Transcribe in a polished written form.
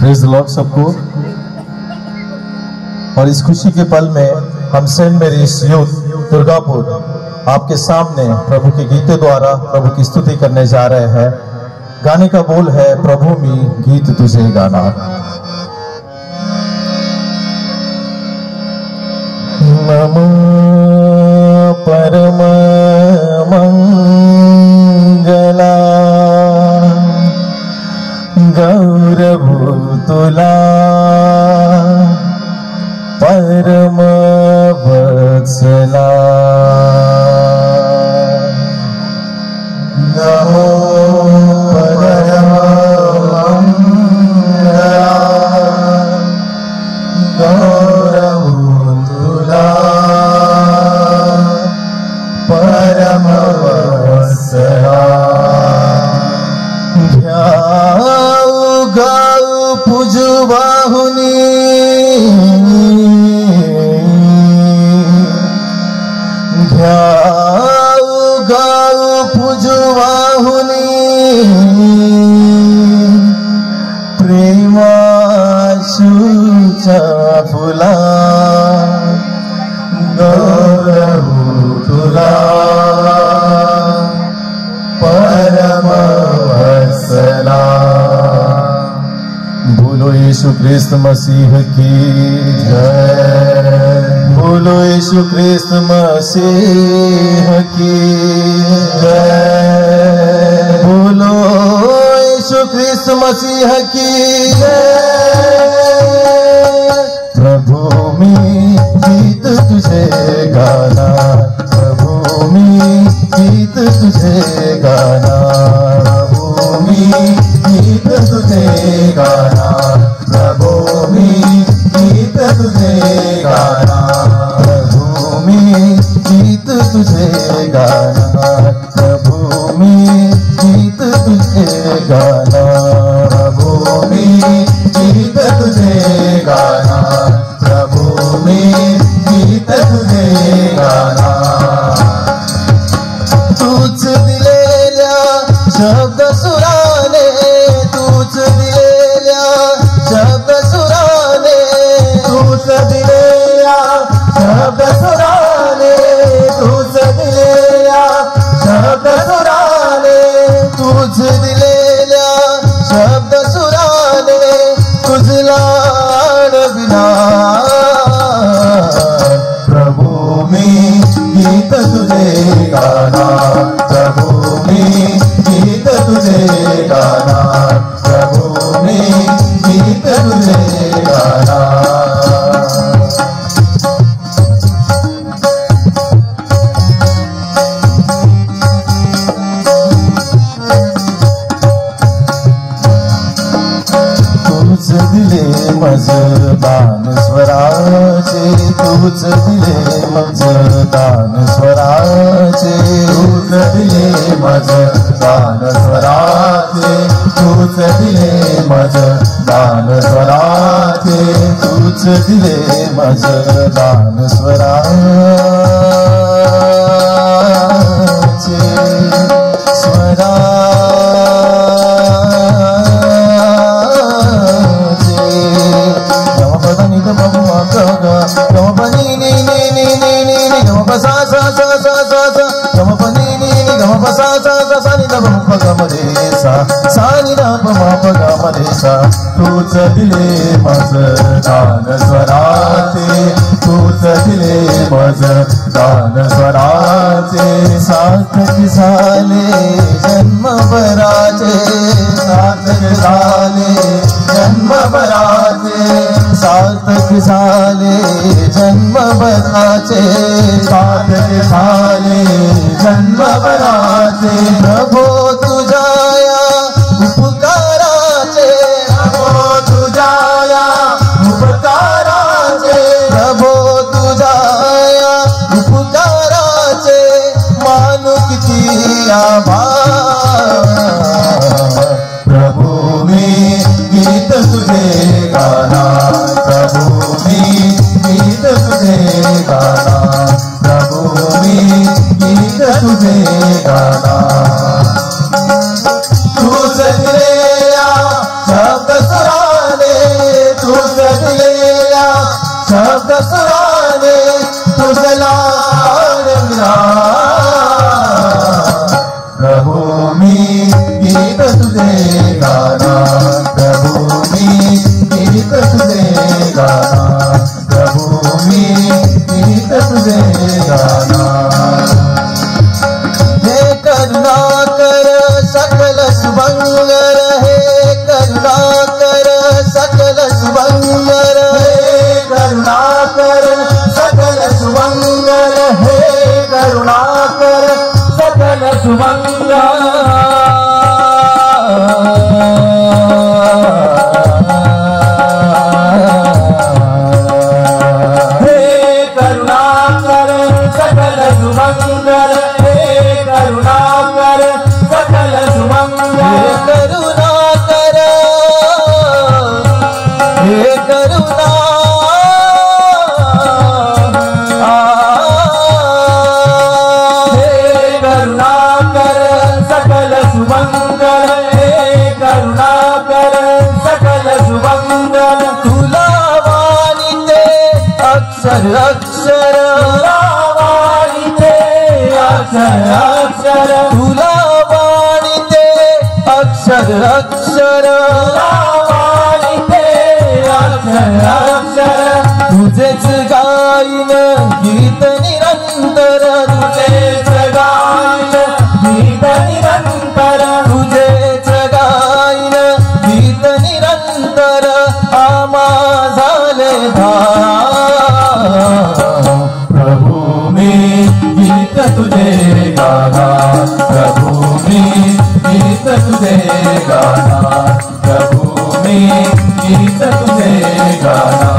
Praise the Lord सबको। और इस खुशी के पल में हम सेंट मैरीज यूथ दुर्गापुर आपके सामने प्रभु के गीतों द्वारा प्रभु की स्तुति करने जा रहे हैं। गाने का बोल है, प्रभु मी गीत तुझे गाना। नमो परम मंगला गौरभूतुला परम वत्सला। नमो परम मंगला गौरभूतुला परम वत्सला। गाऊ पूजवाहुनी गाऊ पूजवाहुनी प्रेमाशुचा फुला गौरभूतुला परम वत्सला। बोलो यीशु ख्रिस्त मसीह की जय। बोलो यीशु ख्रिस्त मसीह की जय। बोलो यीशु ख्रिस्त मसीह की जय। प्रभु में गीत तुझे गाना, प्रभु में गीत तुझे गाना, प्रभु में गीत तुझे गाना, प्रभु में गीत तुझे गाना, प्रभु में गीत तुझे गाना, प्रभु में गीत तुझे गाना, प्रभु में गीत तुझे गाना, प्रभु में गीत तुझे गाना। तूच दिलेल्या शब्द सुराने, तूच दिलेल्या शब्द सुराने, तूच दिलेल्या शब्द सुराने, तूच दिलेल्या शब्द सुराने, तूच दिलेल्या शब्द सुराने, तुझला बिना प्रभु में गीत तुझे गाना, प्रभु में गीत तुझे गाना, प्रभु में गीत तुझे गाना। तूच दिले मजदान स्वराचे, तूच दिले मजदान स्वराचे, तूच दिले मजदान स्वराचे, तूच दिले मजदान स्वराचे, तूच दिले मजदान स्वराचे, तूच दिले मजदान स्वराचे, तूच दिले मजदान स्वराचे, सार्थक झाले जन्मभराचे, सार्थक झाले जन्मभराचे, सार्थक झाले जन्मभराचे, सार्थक झाले जन्मभराचे। प्रभो तुझ्या उपकाराचे, प्रभो तुझ्या उपकाराचे, प्रभो तुझ्या उपकाराचे, मानू किती आभार। प्रभु में गीत तुझे गाना, प्रभु में गीत तुझे गाना, प्रभु में गीत तुझे गाना। तूच दिलेल्या शब्द सुराने, अक्षर अक्षर अक्षर अक्षर तुला वाणीते अक्षर अक्षर अक्षर अक्षर तुझेच गाईन गीत निरंतर तुझेच गाईन गीत निरंतर तुझेच गाईन गीत निरंतर आमा झाले प्रभु मी गीत तुझे गाना प्रभु मी गीत तुझे गाना प्रभु मी गीत तुझे गाना